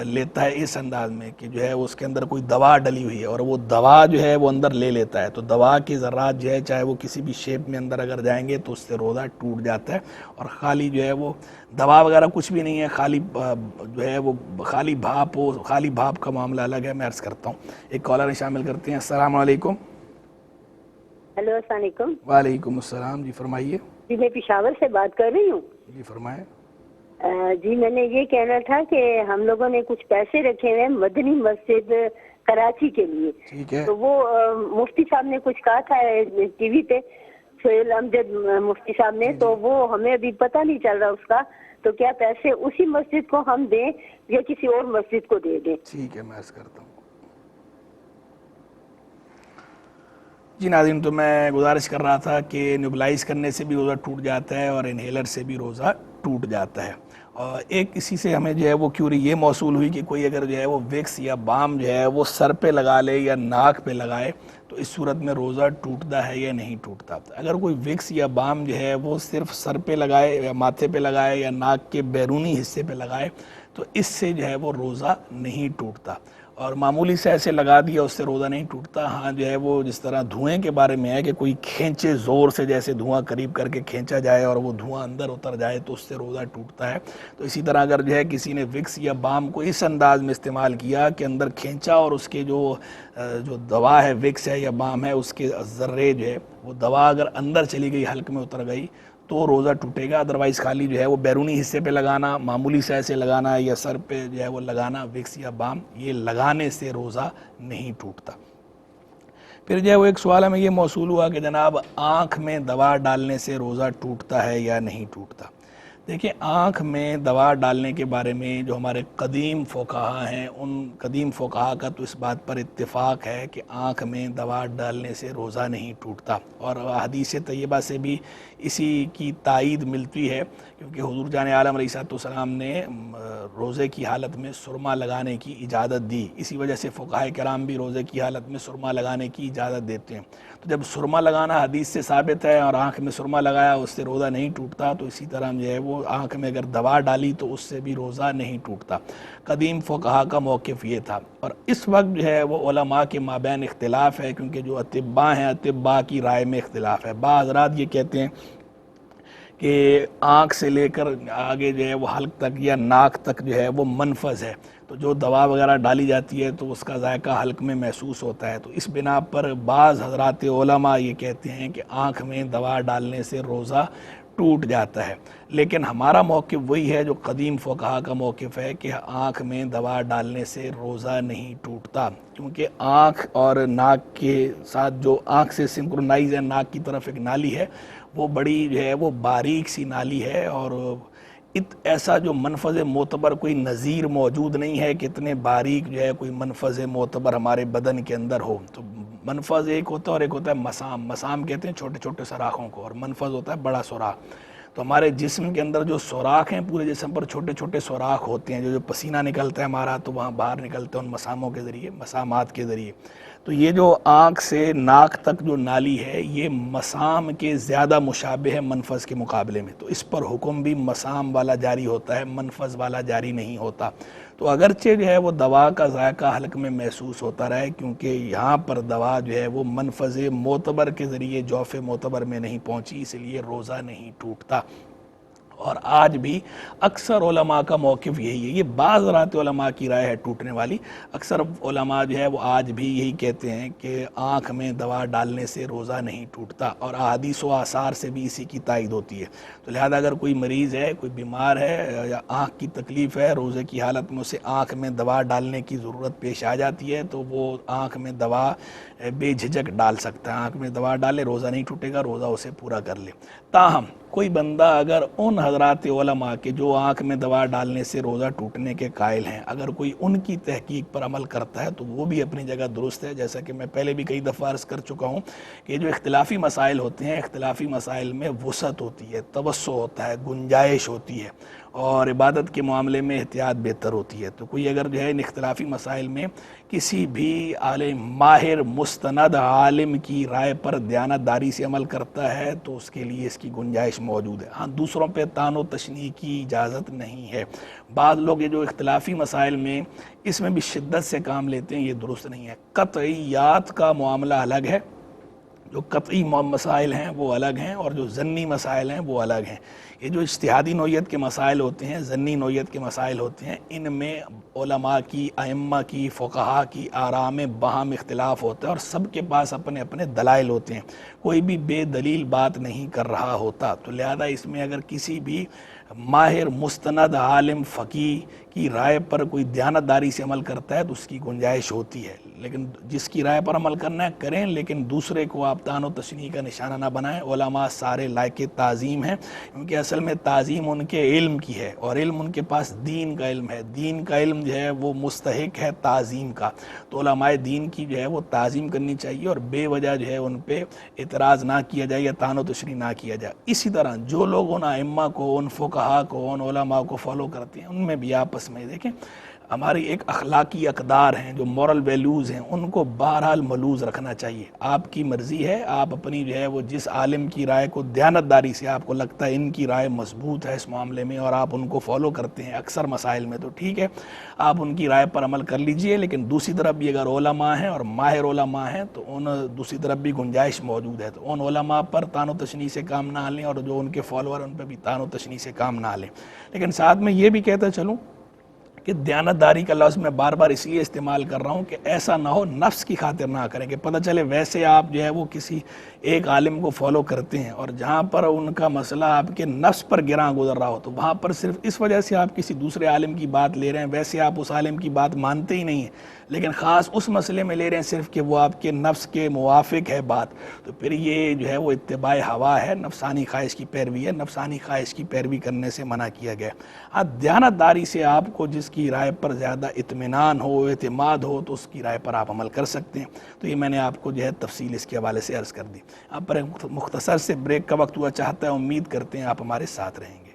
لیتا ہے اس انداز میں کہ جو ہے اس کے اندر کوئی دوا ڈلی ہوئی ہے اور وہ دوا جو ہے وہ اندر لے لیتا ہے، تو دوا کے ذرات جو ہے چاہے وہ کسی بھی شیپ میں اندر اگر جائیں گے تو اس سے روزہ ٹوٹ جاتا ہے، اور خالی جو ہے وہ دوا وغیرہ کچھ بھی نہیں ہے، خالی جو ہے وہ خالی بھاپ ہو، خالی بھاپ کا معاملہ الگ ہے۔ میں عرض کرتا ہوں، ایک کالر شامل کرتے ہیں۔ السلام علیکم۔ ہیلو، السلام علیکم۔ وعلیکم السلام، جی فرمائیے۔ جی میں پشاور سے بات کر رہی ہوں۔ جی فرمائیں۔ جی میں نے یہ کہنا تھا کہ ہم لوگوں نے کچھ پیسے رکھے ہوئے مدنی مسجد کراچی کے لیے، ٹھیک ہے۔ تو وہ مفتی صاحب نے کچھ کہا تھا ٹی وی پہ، سہیل امجد مفتی صاحب نے، تو وہ ہمیں ابھی پتہ نہیں چل رہا اس کا، تو کیا پیسے اسی مسجد کو ہم دیں یا کسی اور مسجد کو دے دیں؟ ٹھیک ہے، میں عرض کرتا ہوں۔ جی ناظرین، تو میں گزارش کر رہا تھا کہ نیبلائز کرنے سے بھی روزہ ٹوٹ جاتا ہے اور انہیلر سے بھی روزہ ٹوٹ جاتا ہے، اور ایک اسی سے ہمیں جو ہے وہ کیوری یہ موصول ہوئی کہ کوئی اگر جو ہے وہ ویکس یا بام جو ہے وہ سر پہ لگا لے یا ناک پہ لگائے تو اس صورت میں روزہ ٹوٹتا ہے یا نہیں ٹوٹتا۔ اگر کوئی ویکس یا بام جو ہے وہ صرف سر پہ لگائے یا ماتھے پہ لگائے یا ناک کے بیرونی حصے پہ لگائے تو اس سے جو ہے وہ روزہ نہیں ٹوٹتا، اور معمولی سے ایسے لگا دیا اس سے روزہ نہیں ٹوٹتا۔ ہاں جو ہے وہ جس طرح دھوئیں کے بارے میں ہے کہ کوئی کھینچے زور سے، جیسے دھواں قریب کر کے کھینچا جائے اور وہ دھواں اندر اتر جائے تو اس سے روزہ ٹوٹتا ہے، تو اسی طرح اگر جو ہے کسی نے وکس یا بام کو اس انداز میں استعمال کیا کہ اندر کھینچا اور اس کے جو دوا ہے، وکس ہے یا بام ہے، اس کے ذرے جو ہے وہ دوا اگر اندر چلی گئی، حلق میں اتر گئی تو روزہ ٹوٹے گا، ادروائز خالی جو ہے وہ بیرونی حصے پہ لگانا، معمولی سے ایسے لگانا یا سر پہ جو ہے وہ لگانا وکس یا بام، یہ لگانے سے روزہ نہیں ٹوٹتا۔ پھر جو ہے وہ ایک سوال ہمیں یہ موصول ہوا کہ جناب آنکھ میں دوا ڈالنے سے روزہ ٹوٹتا ہے یا نہیں ٹوٹتا؟ دیکھیں آنکھ میں دوا ڈالنے کے بارے میں جو ہمارے قدیم فقہا ہیں ان قدیم فقہا کا تو اس بات پر اتفاق ہے کہ آنکھ میں دوا ڈالنے سے روزہ نہیں ٹوٹتا، اور حدیث طیبہ سے بھی اسی کی تائید ملتی ہے، کیونکہ حضور جان عالم علیہ السلام نے روزے کی حالت میں سرما لگانے کی اجازت دی، اسی وجہ سے فقہاء کرام بھی روزے کی حالت میں سرما لگانے کی اجازت دیتے ہیں۔ تو جب سرما لگانا حدیث سے ثابت ہے اور آنکھ میں سرما لگایا اس سے روزہ نہیں ٹوٹتا، تو اسی طرح جو ہے وہ آنکھ میں اگر دوا ڈالی تو اس سے بھی روزہ نہیں ٹوٹتا۔ قدیم فقہا کا موقف یہ تھا، اور اس وقت جو ہے وہ علماء کے مابین اختلاف ہے، کیونکہ جو اطباء ہیں اطباء کی رائے میں اختلاف ہے۔ بعض حضرات یہ کہتے ہیں کہ آنکھ سے لے کر آگے جو ہے وہ حلق تک یا ناک تک جو ہے وہ منفذ ہے، تو جو دوا وغیرہ ڈالی جاتی ہے تو اس کا ذائقہ حلق میں محسوس ہوتا ہے، تو اس بنا پر بعض حضرات علماء یہ کہتے ہیں کہ آنکھ میں دوا ڈالنے سے روزہ ٹوٹ جاتا ہے۔ لیکن ہمارا موقف وہی ہے جو قدیم فقہا کا موقف ہے کہ آنکھ میں دوا ڈالنے سے روزہ نہیں ٹوٹتا، کیونکہ آنکھ اور ناک کے ساتھ جو آنکھ سے سنکرونائز ہے، ناک کی طرف ایک نالی ہے، وہ بڑی جو ہے وہ باریک سی نالی ہے، اور ایسا جو منفذ معتبر کوئی نظیر موجود نہیں ہے کہ اتنے باریک جو ہے کوئی منفذ معتبر ہمارے بدن کے اندر ہو۔ تو منفذ ایک ہوتا ہے اور ایک ہوتا ہے مسام۔ مسام کہتے ہیں چھوٹے چھوٹے سوراخوں کو، اور منفذ ہوتا ہے بڑا سوراخ۔ تو ہمارے جسم کے اندر جو سوراخ ہیں، پورے جسم پر چھوٹے چھوٹے سوراخ ہوتے ہیں، جو پسینہ نکلتا ہے ہمارا تو وہاں باہر نکلتے ہیں ان مساموں کے ذریعے، مسامات کے ذریعے۔ تو یہ جو آنکھ سے ناک تک جو نالی ہے یہ مسام کے زیادہ مشابہ ہے منفذ کے مقابلے میں، تو اس پر حکم بھی مسام والا جاری ہوتا ہے، منفذ والا جاری نہیں ہوتا۔ تو اگرچہ جو ہے وہ دوا کا ذائقہ حلق میں محسوس ہوتا رہے، کیونکہ یہاں پر دوا جو ہے وہ منفذ معتبر کے ذریعے جوف معتبر میں نہیں پہنچی، اس لیے روزہ نہیں ٹوٹتا۔ اور آج بھی اکثر علماء کا موقف یہی ہے، یہ بعض رات علماء کی رائے ہے ٹوٹنے والی، اکثر علماء جو ہے وہ آج بھی یہی کہتے ہیں کہ آنکھ میں دوا ڈالنے سے روزہ نہیں ٹوٹتا، اور احادیث و آثار سے بھی اسی کی تائید ہوتی ہے۔ تو لہذا اگر کوئی مریض ہے، کوئی بیمار ہے یا آنکھ کی تکلیف ہے، روزے کی حالت میں اسے آنکھ میں دوا ڈالنے کی ضرورت پیش آ جاتی ہے، تو وہ آنکھ میں دوا بے جھجک ڈال سکتا ہے، آنکھ میں دوا ڈالے، روزہ نہیں ٹوٹے گا، روزہ اسے پورا کر لے۔ تاہم کوئی بندہ اگر ان حضرات علماء کے جو آنکھ میں دوا ڈالنے سے روزہ ٹوٹنے کے قائل ہیں، اگر کوئی ان کی تحقیق پر عمل کرتا ہے تو وہ بھی اپنی جگہ درست ہے، جیسا کہ میں پہلے بھی کئی دفعہ عرض کر چکا ہوں کہ جو اختلافی مسائل ہوتے ہیں، اختلافی مسائل میں وسعت ہوتی ہے، توسع ہوتا ہے، گنجائش ہوتی ہے، اور عبادت کے معاملے میں احتیاط بہتر ہوتی ہے۔ تو کوئی اگر جو ہے ان اختلافی مسائل میں کسی بھی عالم ماہر مستند عالم کی رائے پر دیانتداری سے عمل کرتا ہے تو اس کے لیے اس کی گنجائش موجود ہے۔ ہاں، دوسروں پہ طعن و تشنیع کی اجازت نہیں ہے۔ بعض لوگ یہ جو اختلافی مسائل میں اس میں بھی شدت سے کام لیتے ہیں، یہ درست نہیں ہے۔ قطعیات کا معاملہ الگ ہے، جو قطعی مسائل ہیں وہ الگ ہیں، اور جو ظنی مسائل ہیں وہ الگ ہیں۔ یہ جو اجتہادی نوعیت کے مسائل ہوتے ہیں، ظنی نوعیت کے مسائل ہوتے ہیں، ان میں علماء کی، ائمہ کی، فقہا کی آراء میں باہم اختلاف ہوتا ہے، اور سب کے پاس اپنے اپنے دلائل ہوتے ہیں، کوئی بھی بے دلیل بات نہیں کر رہا ہوتا۔ تو لہذا اس میں اگر کسی بھی ماہر مستند عالم فقیہ کی رائے پر کوئی دیانتداری سے عمل کرتا ہے تو اس کی گنجائش ہوتی ہے، لیکن جس کی رائے پر عمل کرنا ہے کریں، لیکن دوسرے کو آپ طعن و تشنیع کا نشانہ نہ بنائیں۔ علماء سارے لائق تعظیم ہیں، کیونکہ اصل میں تعظیم ان کے علم کی ہے، اور علم ان کے پاس دین کا علم ہے، دین کا علم جو ہے وہ مستحق ہے تعظیم کا۔ تو علماء دین کی جو ہے وہ تعظیم کرنی چاہیے، اور بے وجہ جو ہے ان پہ اعتراض نہ کیا جائے یا طعن و تشنیع نہ کیا جائے۔ اسی طرح جو لوگ ان ائمہ کو، ان فقہا کو، ان علماء کو فالو کرتے ہیں، ان میں بھی آپس میں دیکھیں ہماری ایک اخلاقی اقدار ہیں، جو مورل ویلیوز ہیں، ان کو بہرحال ملوز رکھنا چاہیے۔ آپ کی مرضی ہے، آپ اپنی جو ہے وہ جس عالم کی رائے کو دیانتداری سے آپ کو لگتا ہے ان کی رائے مضبوط ہے اس معاملے میں، اور آپ ان کو فالو کرتے ہیں اکثر مسائل میں، تو ٹھیک ہے، آپ ان کی رائے پر عمل کر لیجئے۔ لیکن دوسری طرف بھی اگر علماء ہیں اور ماہر علماء ہیں تو ان دوسری طرف بھی گنجائش موجود ہے، تو ان علماء پر طعن و تشنیع سے کام نہ لیں، اور جو ان کے فالوور ان پہ بھی طعن و تشنیع سے کام نہ لیں۔ لیکن ساتھ میں یہ بھی کہتا چلوں کہ دیانتداری کا لفظ میں بار بار اس لیے استعمال کر رہا ہوں کہ ایسا نہ ہو نفس کی خاطر نہ کریں کہ پتہ چلے ویسے آپ جو ہے وہ کسی ایک عالم کو فالو کرتے ہیں، اور جہاں پر ان کا مسئلہ آپ کے نفس پر گراں گزر رہا ہو تو وہاں پر صرف اس وجہ سے آپ کسی دوسرے عالم کی بات لے رہے ہیں، ویسے آپ اس عالم کی بات مانتے ہی نہیں ہیں، لیکن خاص اس مسئلے میں لے رہے ہیں صرف کہ وہ آپ کے نفس کے موافق ہے بات، تو پھر یہ جو ہے وہ اتباع ہوا ہے، نفسانی خواہش کی پیروی ہے، نفسانی خواہش کی پیروی کرنے سے منع کیا گیا۔ ہاں دیانتداری سے آپ کو جس کی رائے پر زیادہ اطمینان ہو، اعتماد ہو، تو اس کی رائے پر آپ عمل کر سکتے ہیں۔ تو یہ میں نے آپ کو جو ہے تفصیل اس کے حوالے سے عرض کر دی۔ اب پر ایک مختصر سے بریک کا وقت ہوا چاہتا ہے، امید کرتے ہیں آپ ہمارے ساتھ رہیں گے۔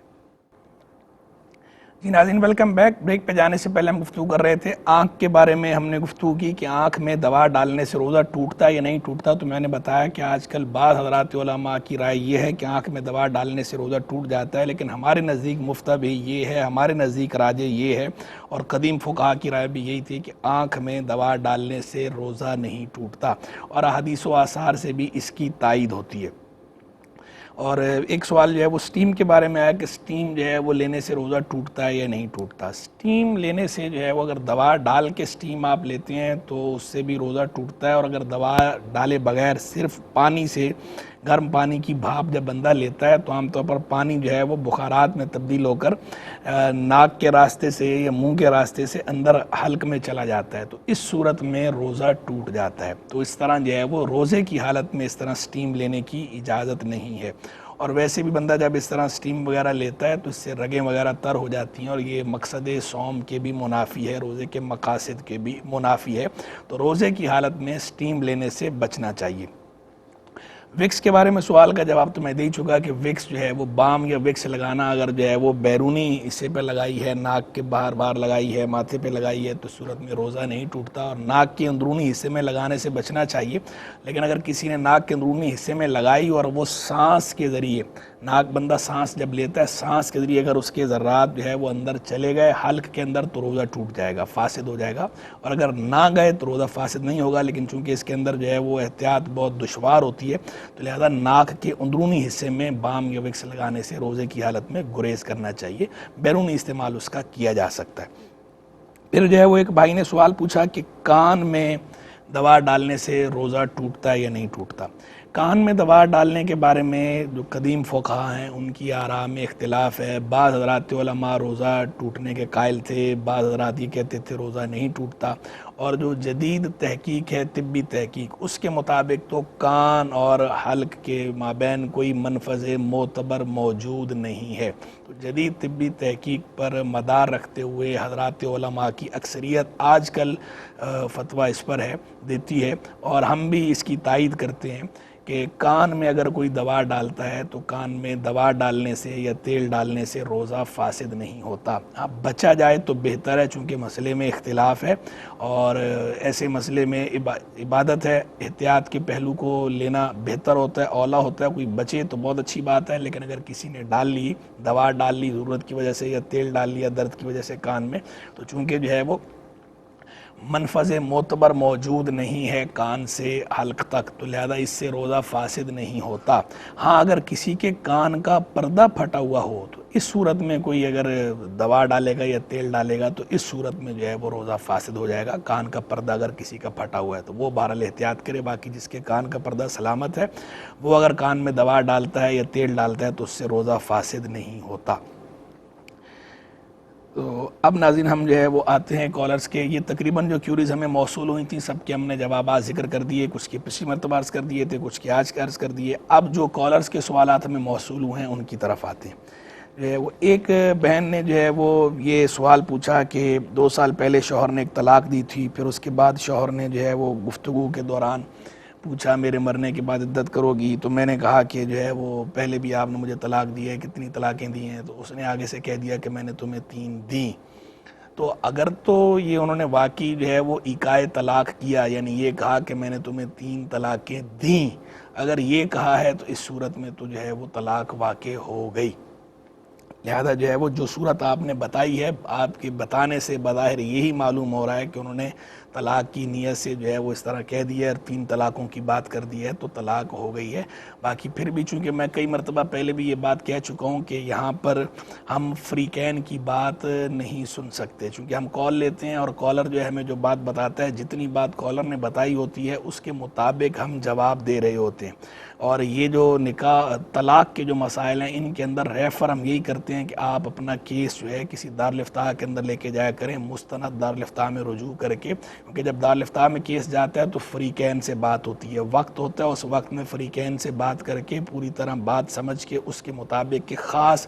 جی ناظرین ویلکم بیک۔ بریک پہ جانے سے پہلے ہم گفتگو کر رہے تھے آنکھ کے بارے میں، ہم نے گفتگو کی کہ آنکھ میں دوا ڈالنے سے روزہ ٹوٹتا یا نہیں ٹوٹتا، تو میں نے بتایا کہ آج کل بعض حضرات علماء کی رائے یہ ہے کہ آنکھ میں دوا ڈالنے سے روزہ ٹوٹ جاتا ہے، لیکن ہمارے نزدیک مفتہ بھی یہ ہے، ہمارے نزدیک راجح یہ ہے، اور قدیم فقہاء کی رائے بھی یہی تھی کہ آنکھ میں دوا ڈالنے سے روزہ نہیں ٹوٹتا، اور احادیث و آثار سے بھی اس کی تائید ہوتی ہے۔ اور ایک سوال جو ہے وہ سٹیم کے بارے میں آیا کہ سٹیم جو ہے وہ لینے سے روزہ ٹوٹتا ہے یا نہیں ٹوٹتا۔ سٹیم لینے سے جو ہے وہ اگر دوا ڈال کے سٹیم آپ لیتے ہیں تو اس سے بھی روزہ ٹوٹتا ہے، اور اگر دوا ڈالے بغیر صرف پانی سے، گرم پانی کی بھاپ جب بندہ لیتا ہے تو عام طور پر پانی جو ہے وہ بخارات میں تبدیل ہو کر ناک کے راستے سے یا منہ کے راستے سے اندر حلق میں چلا جاتا ہے، تو اس صورت میں روزہ ٹوٹ جاتا ہے۔ تو اس طرح جو ہے وہ روزے کی حالت میں اس طرح سٹیم لینے کی اجازت نہیں ہے، اور ویسے بھی بندہ جب اس طرح سٹیم وغیرہ لیتا ہے تو اس سے رگیں وغیرہ تر ہو جاتی ہیں، اور یہ مقصد صوم کے بھی منافی ہے، روزے کے مقاصد کے بھی منافی ہے، تو روزے کی حالت میں سٹیم لینے سے بچنا چاہیے۔ وکس کے بارے میں سوال کا جواب تو میں دے ہی چکا کہ وکس جو ہے وہ بام یا وکس لگانا اگر جو ہے وہ بیرونی حصے پہ لگائی ہے، ناک کے باہر باہر لگائی ہے، ماتھے پہ لگائی ہے، تو صورت میں روزہ نہیں ٹوٹتا، اور ناک کے اندرونی حصے میں لگانے سے بچنا چاہیے۔ لیکن اگر کسی نے ناک کے اندرونی حصے میں لگائی اور وہ سانس کے ذریعے، ناک بندہ سانس جب لیتا ہے، سانس کے ذریعے اگر اس کے ذرات جو ہے وہ اندر چلے گئے حلق کے اندر، تو روزہ ٹوٹ جائے گا، فاسد ہو جائے گا، اور اگر نہ گئے تو روزہ فاسد نہیں ہوگا، لیکن چونکہ اس کے اندر جو ہے وہ احتیاط بہت دشوار ہوتی ہے، تو لہذا ناک کے اندرونی حصے میں بام یا وکس لگانے سے روزے کی حالت میں گریز کرنا چاہیے، بیرونی استعمال اس کا کیا جا سکتا ہے۔ پھر جو ہے وہ ایک بھائی نے سوال پوچھا کہ کان میں دوا ڈالنے سے روزہ ٹوٹتا ہے یا نہیں ٹوٹتا۔ کان میں دوا ڈالنے کے بارے میں جو قدیم فقہاء ہیں ان کی آراء میں اختلاف ہے۔ بعض حضرات علماء روزہ ٹوٹنے کے قائل تھے، بعض حضرات یہ کہتے تھے روزہ نہیں ٹوٹتا، اور جو جدید تحقیق ہے، طبی تحقیق، اس کے مطابق تو کان اور حلق کے مابین کوئی منفذ معتبر موجود نہیں ہے۔ تو جدید طبی تحقیق پر مدار رکھتے ہوئے حضرات علماء کی اکثریت آج کل فتویٰ اس پر ہے، دیتی ہے، اور ہم بھی اس کی تائید کرتے ہیں کہ کان میں اگر کوئی دوا ڈالتا ہے تو کان میں دوا ڈالنے سے یا تیل ڈالنے سے روزہ فاسد نہیں ہوتا۔ اب بچا جائے تو بہتر ہے، چونکہ مسئلے میں اختلاف ہے، اور ایسے مسئلے میں عبادت ہے، احتیاط کے پہلو کو لینا بہتر ہوتا ہے، اولا ہوتا ہے۔ کوئی بچے تو بہت اچھی بات ہے، لیکن اگر کسی نے ڈال لی، دوا ڈال لی ضرورت کی وجہ سے، یا تیل ڈال لیا درد کی وجہ سے کان میں، تو چونکہ جو ہے وہ منفذ معتبر موجود نہیں ہے کان سے حلق تک، تو لہذا اس سے روزہ فاسد نہیں ہوتا۔ ہاں اگر کسی کے کان کا پردہ پھٹا ہوا ہو تو اس صورت میں کوئی اگر دوا ڈالے گا یا تیل ڈالے گا تو اس صورت میں جو ہے وہ روزہ فاسد ہو جائے گا۔ کان کا پردہ اگر کسی کا پھٹا ہوا ہے تو وہ بہرحال احتیاط کرے، باقی جس کے کان کا پردہ سلامت ہے وہ اگر کان میں دوا ڈالتا ہے یا تیل ڈالتا ہے تو اس سے روزہ فاسد نہیں ہوتا۔ تو اب ناظرین ہم جو ہے وہ آتے ہیں کالرز کے۔ یہ تقریباً جو کیوریز ہمیں موصول ہوئی تھیں سب کے ہم نے جوابات ذکر کر دیے، کچھ کے پچھلی مرتبہ عرض کر دیے تھے، کچھ کے آج کے عرض کر دیے۔ اب جو کالرز کے سوالات ہمیں موصول ہوئے ہیں ان کی طرف آتے ہیں۔ جو ہے وہ ایک بہن نے جو ہے وہ یہ سوال پوچھا کہ 2 سال پہلے شوہر نے ایک طلاق دی تھی، پھر اس کے بعد شوہر نے جو ہے وہ گفتگو کے دوران پوچھا میرے مرنے کے بعد عدت کرو گی، تو میں نے کہا کہ جو ہے وہ پہلے بھی آپ نے مجھے طلاق دی ہے، کتنی طلاقیں دی ہیں؟ تو اس نے آگے سے کہہ دیا کہ میں نے تمہیں 3 دیں۔ تو اگر تو یہ انہوں نے واقعی جو ہے وہ ایقاع طلاق کیا، یعنی یہ کہا کہ میں نے تمہیں 3 طلاقیں دیں، اگر یہ کہا ہے تو اس صورت میں تو جو ہے وہ طلاق واقع ہو گئی۔ لہذا جو ہے وہ جو صورت آپ نے بتائی ہے، آپ کے بتانے سے بظاہر یہی معلوم ہو رہا ہے کہ انہوں نے طلاق کی نیت سے جو ہے وہ اس طرح کہہ دیا ہے اور 3 طلاقوں کی بات کر دی ہے تو طلاق ہو گئی ہے۔ باقی پھر بھی چونکہ میں کئی مرتبہ پہلے بھی یہ بات کہہ چکا ہوں کہ یہاں پر ہم فریقین کی بات نہیں سن سکتے، چونکہ ہم کال لیتے ہیں اور کالر جو ہے ہمیں جو بات بتاتا ہے، جتنی بات کالر نے بتائی ہوتی ہے اس کے مطابق ہم جواب دے رہے ہوتے ہیں۔ اور یہ جو نکاح طلاق کے جو مسائل ہیں ان کے اندر ریفر ہم یہی کرتے ہیں ہیں کہ آپ اپنا کیس جو ہے کسی دارالفتاح کے اندر لے کے جایا کریں، مستند دارالفتاح میں رجوع کر کے، کیونکہ جب دارالفتاح میں کیس جاتا ہے تو فریقین سے بات ہوتی ہے، وقت ہوتا ہے، اس وقت میں فریقین سے بات کر کے پوری طرح بات سمجھ کے اس کے مطابق کہ خاص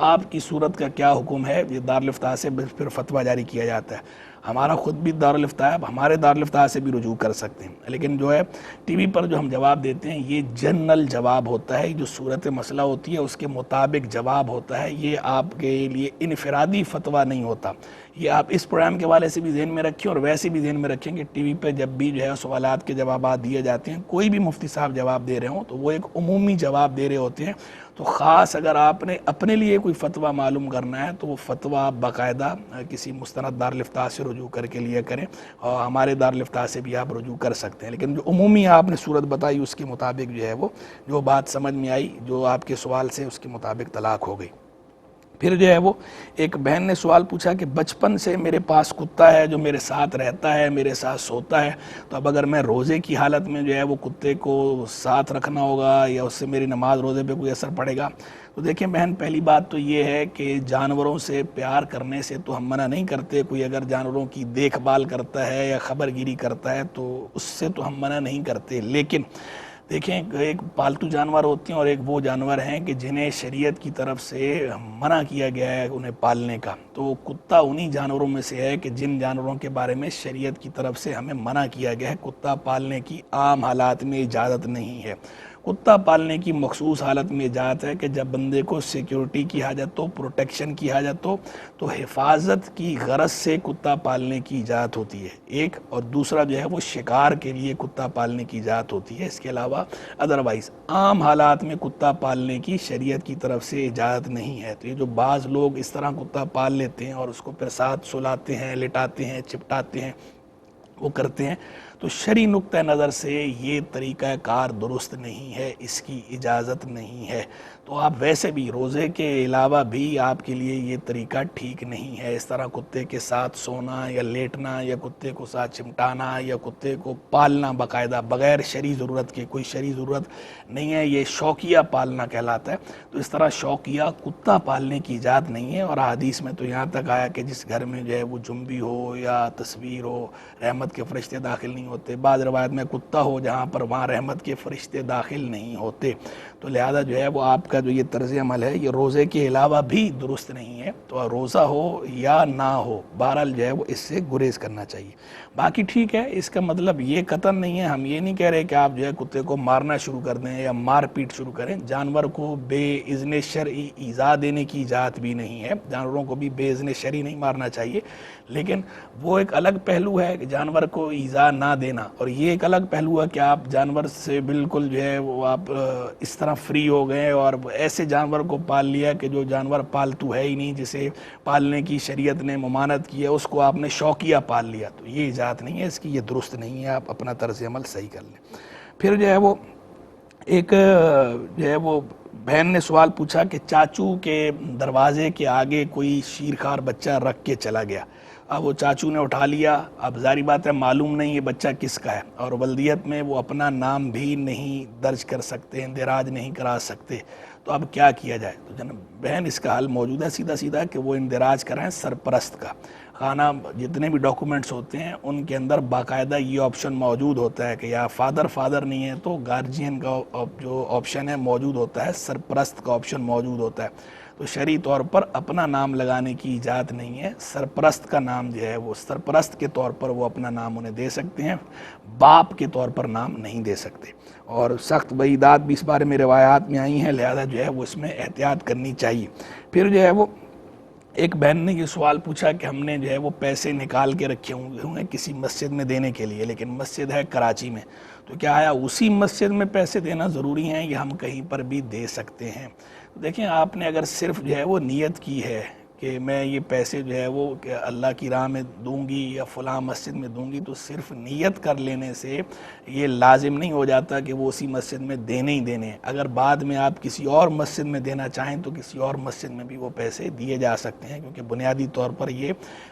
آپ کی صورت کا کیا حکم ہے، یہ دارالفتاح سے پھر فتویٰ جاری کیا جاتا ہے۔ ہمارا خود بھی دارالفتاح ہے، ہمارے دارالفتاح سے بھی رجوع کر سکتے ہیں، لیکن جو ہے ٹی وی پر جو ہم جواب دیتے ہیں یہ جنرل جواب ہوتا ہے، جو صورت مسئلہ ہوتی ہے اس کے مطابق جواب ہوتا ہے، یہ آپ کے لیے انفرادی فتویٰ نہیں ہوتا۔ یہ آپ اس پروگرام کے حوالے سے بھی ذہن میں رکھیں اور ویسے بھی ذہن میں رکھیں کہ ٹی وی پہ جب بھی جو ہے سوالات کے جوابات دیے جاتے ہیں، کوئی بھی مفتی صاحب جواب دے رہے ہوں تو وہ ایک عمومی جواب دے رہے ہوتے ہیں، تو خاص اگر آپ نے اپنے لیے کوئی فتویٰ معلوم کرنا ہے تو وہ فتویٰ آپ باقاعدہ کسی مستند دارالفتاح سے رجوع کر کے لیا کریں، اور ہمارے دارالفتاح سے بھی آپ رجوع کر سکتے ہیں، لیکن جو عمومی آپ نے صورت بتائی اس کے مطابق جو ہے وہ جو بات سمجھ میں آئی جو آپ کے سوال سے اس کے مطابق طلاق ہو گئی۔ پھر جو ہے وہ ایک بہن نے سوال پوچھا کہ بچپن سے میرے پاس کتا ہے جو میرے ساتھ رہتا ہے، میرے ساتھ سوتا ہے، تو اب اگر میں روزے کی حالت میں جو ہے وہ کتے کو ساتھ رکھنا ہوگا یا اس سے میری نماز روزے پہ کوئی اثر پڑے گا؟ تو دیکھیں بہن، پہلی بات تو یہ ہے کہ جانوروں سے پیار کرنے سے تو ہم منع نہیں کرتے، کوئی اگر جانوروں کی دیکھ بھال کرتا ہے یا خبر گیری کرتا ہے تو اس سے تو ہم منع نہیں کرتے، لیکن دیکھیں ایک پالتو جانور ہوتے ہیں اور ایک وہ جانور ہیں کہ جنہیں شریعت کی طرف سے منع کیا گیا ہے انہیں پالنے کا، تو کتا انہی جانوروں میں سے ہے کہ جن جانوروں کے بارے میں شریعت کی طرف سے ہمیں منع کیا گیا ہے، کتا پالنے کی عام حالات میں اجازت نہیں ہے۔ کتا پالنے کی مخصوص حالت میں اجازت ہے کہ جب بندے کو سیکیورٹی کی حاجت ہو، پروٹیکشن کی حاجت ہو، تو حفاظت کی غرض سے کتا پالنے کی اجازت ہوتی ہے ایک، اور دوسرا جو ہے وہ شکار کے لیے کتا پالنے کی اجازت ہوتی ہے، اس کے علاوہ ادروائز عام حالات میں کتا پالنے کی شریعت کی طرف سے اجازت نہیں ہے۔ تو یہ جو بعض لوگ اس طرح کتا پال لیتے ہیں اور اس کو پھر ساتھ سلاتے ہیں، لٹاتے ہیں، چپٹاتے ہیں، وہ کرتے ہیں، تو شرعی نقطہ نظر سے یہ طریقہ کار درست نہیں ہے، اس کی اجازت نہیں ہے۔ تو آپ ویسے بھی روزے کے علاوہ بھی آپ کے لیے یہ طریقہ ٹھیک نہیں ہے، اس طرح کتے کے ساتھ سونا یا لیٹنا یا کتے کو ساتھ چمٹانا یا کتے کو پالنا باقاعدہ بغیر شرعی ضرورت کے، کوئی شرعی ضرورت نہیں ہے، یہ شوقیہ پالنا کہلاتا ہے۔ تو اس طرح شوقیہ کتا پالنے کی اجازت نہیں ہے، اور حدیث میں تو یہاں تک آیا کہ جس گھر میں جو ہے وہ جنبی ہو یا تصویر ہو، رحمت کے فرشتے داخل نہیں ہوتے، بعض روایت میں کتا ہو جہاں پر وہاں رحمت کے فرشتے داخل نہیں ہوتے، تو لہذا جو ہے وہ آپ کا جو یہ طرز عمل ہے یہ روزے کے علاوہ بھی درست نہیں ہے، تو روزہ ہو یا نہ ہو بہرحال جو ہے وہ اس سے گریز کرنا چاہیے۔ باقی ٹھیک ہے، اس کا مطلب یہ قطعاً نہیں ہے، ہم یہ نہیں کہہ رہے کہ آپ جو ہے کتے کو مارنا شروع کر دیں یا مار پیٹ شروع کریں، جانور کو بے اذن شرعی ایذا دینے کی اجازت بھی نہیں ہے، جانوروں کو بھی بے اذن شرعی نہیں مارنا چاہیے، لیکن وہ ایک الگ پہلو ہے کہ جانور کو ایذا نہ دینا، اور یہ ایک الگ پہلو ہے کہ آپ جانور سے بالکل جو ہے وہ آپ اس طرح فری ہو گئے اور ایسے جانور کو پال لیا کہ جو جانور پالتو ہے ہی نہیں، جسے پالنے کی شریعت نے ممانعت کی ہے، اس کو آپ نے شوقیہ پال لیا، تو یہ اجازت نہیں ہے، اس کی یہ درست نہیں ہے، آپ اپنا طرز عمل صحیح کر لیں۔ پھر جو ہے وہ ایک جو ہے وہ بہن نے سوال پوچھا کہ چاچو کے دروازے کے آگے کوئی شیرخوار بچہ رکھ کے چلا گیا، اب وہ چاچو نے اٹھا لیا، اب ظاہری بات ہے معلوم نہیں یہ بچہ کس کا ہے، اور ولدیت میں وہ اپنا نام بھی نہیں درج کر سکتے، اندراج نہیں کرا سکتے، تو اب کیا کیا جائے؟ تو جناب بہن اس کا حل موجود ہے سیدھا سیدھا کہ وہ اندراج کرائیں سرپرست کا، خانہ جتنے بھی ڈاکومنٹس ہوتے ہیں ان کے اندر باقاعدہ یہ آپشن موجود ہوتا ہے کہ یا فادر نہیں ہے تو گارجین کا جو آپشن ہے موجود ہوتا ہے، سرپرست کا آپشن موجود ہوتا ہے، تو شرعی طور پر اپنا نام لگانے کی اجازت نہیں ہے، سرپرست کا نام جو ہے وہ سرپرست کے طور پر وہ اپنا نام انہیں دے سکتے ہیں، باپ کے طور پر نام نہیں دے سکتے، اور سخت وعیدات بھی اس بارے میں روایات میں آئی ہیں، لہذا جو ہے وہ اس میں احتیاط کرنی چاہیے۔ پھر جو ہے وہ ایک بہن نے یہ سوال پوچھا کہ ہم نے جو ہے وہ پیسے نکال کے رکھے ہوں گے کسی مسجد میں دینے کے لیے، لیکن مسجد ہے کراچی میں، تو کیا آیا اسی مسجد میں پیسے دینا ضروری ہیں یا ہم کہیں پر بھی دے سکتے ہیں؟ دیکھیں آپ نے اگر صرف جو ہے وہ نیت کی ہے کہ میں یہ پیسے جو ہے وہ کہ اللہ کی راہ میں دوں گی یا فلاں مسجد میں دوں گی، تو صرف نیت کر لینے سے یہ لازم نہیں ہو جاتا کہ وہ اسی مسجد میں دینے ہی دینے ہیں، اگر بعد میں آپ کسی اور مسجد میں دینا چاہیں تو کسی اور مسجد میں بھی وہ پیسے دیے جا سکتے ہیں، کیونکہ بنیادی طور پر یہ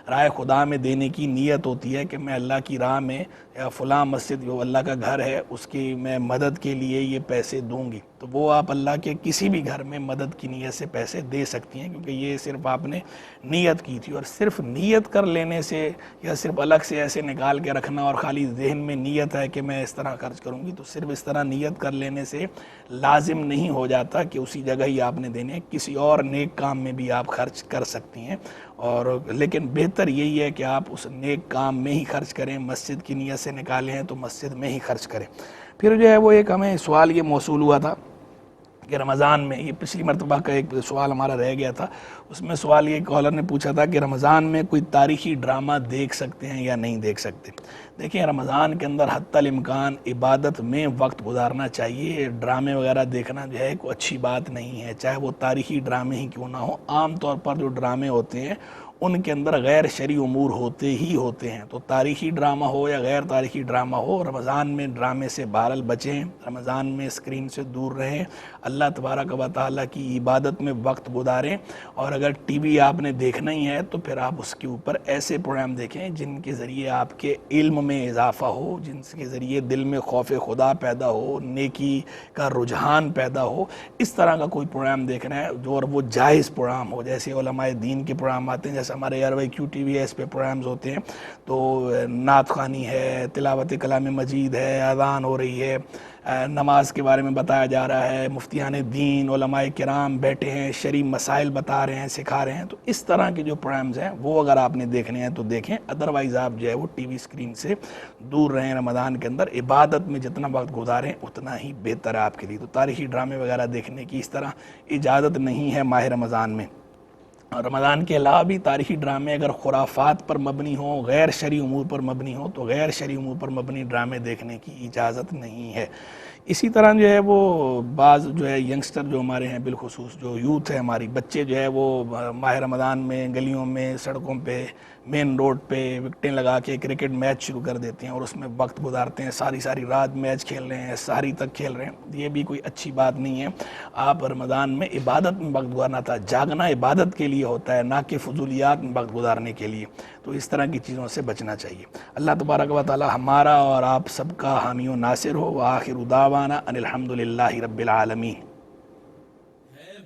رائے خدا میں دینے کی نیت ہوتی ہے کہ میں اللہ کی راہ میں یا فلاں مسجد جو اللہ کا گھر ہے اس کی میں مدد کے لیے یہ پیسے دوں گی، تو وہ آپ اللہ کے کسی بھی گھر میں مدد کی نیت سے پیسے دے سکتی ہیں، کیونکہ یہ صرف آپ نے نیت کی تھی۔ اور صرف نیت کر لینے سے یا صرف الگ سے ایسے نکال کے رکھنا اور خالی ذہن میں نیت ہے کہ میں اس طرح خرچ کروں گی، تو صرف اس طرح نیت کر لینے سے لازم نہیں ہو جاتا کہ اسی جگہ ہی آپ نے دینے، کسی اور نیک کام میں بھی آپ خرچ کر سکتی ہیں۔ اور لیکن بہتر یہی ہے کہ آپ اس نیک کام میں ہی خرچ کریں، مسجد کی نیت سے نکالے ہیں تو مسجد میں ہی خرچ کریں۔ پھر جو ہے وہ ایک ہمیں سوال یہ موصول ہوا تھا کہ رمضان میں، یہ پچھلی مرتبہ کا ایک سوال ہمارا رہ گیا تھا، اس میں سوال یہ کالر نے پوچھا تھا کہ رمضان میں کوئی تاریخی ڈرامہ دیکھ سکتے ہیں یا نہیں دیکھ سکتے۔ دیکھیں رمضان کے اندر حتی الامکان عبادت میں وقت گزارنا چاہیے، ڈرامے وغیرہ دیکھنا جو ہے کوئی اچھی بات نہیں ہے، چاہے وہ تاریخی ڈرامے ہی کیوں نہ ہو۔ عام طور پر جو ڈرامے ہوتے ہیں ان کے اندر غیر شرعی امور ہوتے ہی ہوتے ہیں، تو تاریخی ڈرامہ ہو یا غیر تاریخی ڈرامہ ہو، رمضان میں ڈرامے سے بہرحال بچیں، رمضان میں اسکرین سے دور رہیں، اللہ تبارک و تعالیٰ کی عبادت میں وقت گزاریں۔ اور اگر ٹی وی آپ نے دیکھنا ہی ہے تو پھر آپ اس کے اوپر ایسے پروگرام دیکھیں جن کے ذریعے آپ کے علم میں اضافہ ہو، جن کے ذریعے دل میں خوف خدا پیدا ہو، نیکی کا رجحان پیدا ہو، اس طرح کا کوئی پروگرام دیکھنا ہے جو اور وہ جائز پروگرام ہو، جیسے علماء دین کے پروگرام آتے ہیں، جیسے ہمارے ایئر کیو ٹی وی ہے، اس پہ پروگرامز ہوتے ہیں، تو نعت خوانی ہے، تلاوت کلام مجید ہے، اذان ہو رہی ہے، نماز کے بارے میں بتایا جا رہا ہے، مفتیان دین علماء کرام بیٹھے ہیں، شرعی مسائل بتا رہے ہیں، سکھا رہے ہیں، تو اس طرح کے جو پروگرامز ہیں وہ اگر آپ نے دیکھنے ہیں تو دیکھیں، ادروائز آپ جو ہے وہ ٹی وی اسکرین سے دور رہیں۔ رمضان کے اندر عبادت میں جتنا وقت گزاریں اتنا ہی بہتر ہے آپ کے لیے۔ تو تاریخی ڈرامے وغیرہ دیکھنے کی اس طرح اجازت نہیں ہے ماہ رمضان میں۔ رمضان کے علاوہ بھی تاریخی ڈرامے اگر خرافات پر مبنی ہوں، غیر شرعی امور پر مبنی ہوں، تو غیر شرعی امور پر مبنی ڈرامے دیکھنے کی اجازت نہیں ہے۔ اسی طرح جو ہے وہ بعض جو ہے ینگسٹر جو ہمارے ہیں، بالخصوص جو یوتھ ہے ہماری، بچے جو ہے وہ ماہ رمضان میں گلیوں میں، سڑکوں پہ، مین روڈ پہ وکٹیں لگا کے کرکٹ میچ شروع کر دیتے ہیں اور اس میں وقت گزارتے ہیں، ساری رات میچ کھیل رہے ہیں، سحری تک کھیل رہے ہیں، یہ بھی کوئی اچھی بات نہیں ہے۔ آپ رمضان میں عبادت میں وقت گزارنا تھا، جاگنا عبادت کے لیے ہوتا ہے، نہ کہ فضولیات میں وقت گزارنے کے لیے، تو اس طرح کی چیزوں سے بچنا چاہیے۔ اللہ تبارک و تعالی ہمارا اور آپ سب کا حامی و ناصر ہو۔ وآخر دعوانا ان الحمدللہ رب العالمین۔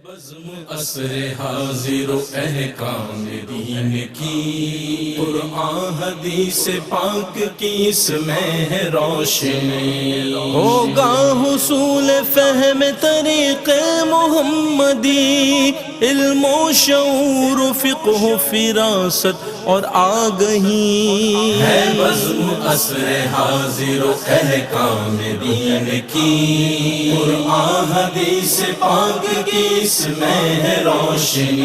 بزم عصر حاضر و احکام دین کی، قرآن حدیث پاک کی اس میں ہے روشنی، ہوگا حصول فہم طریق محمدی، علم و شعور و فقہ و فراست اور آگہی، ہے بزم عصر حاضر و احکام دین کی، قرآن حدیث پاک کی اس میں ہے روشنی۔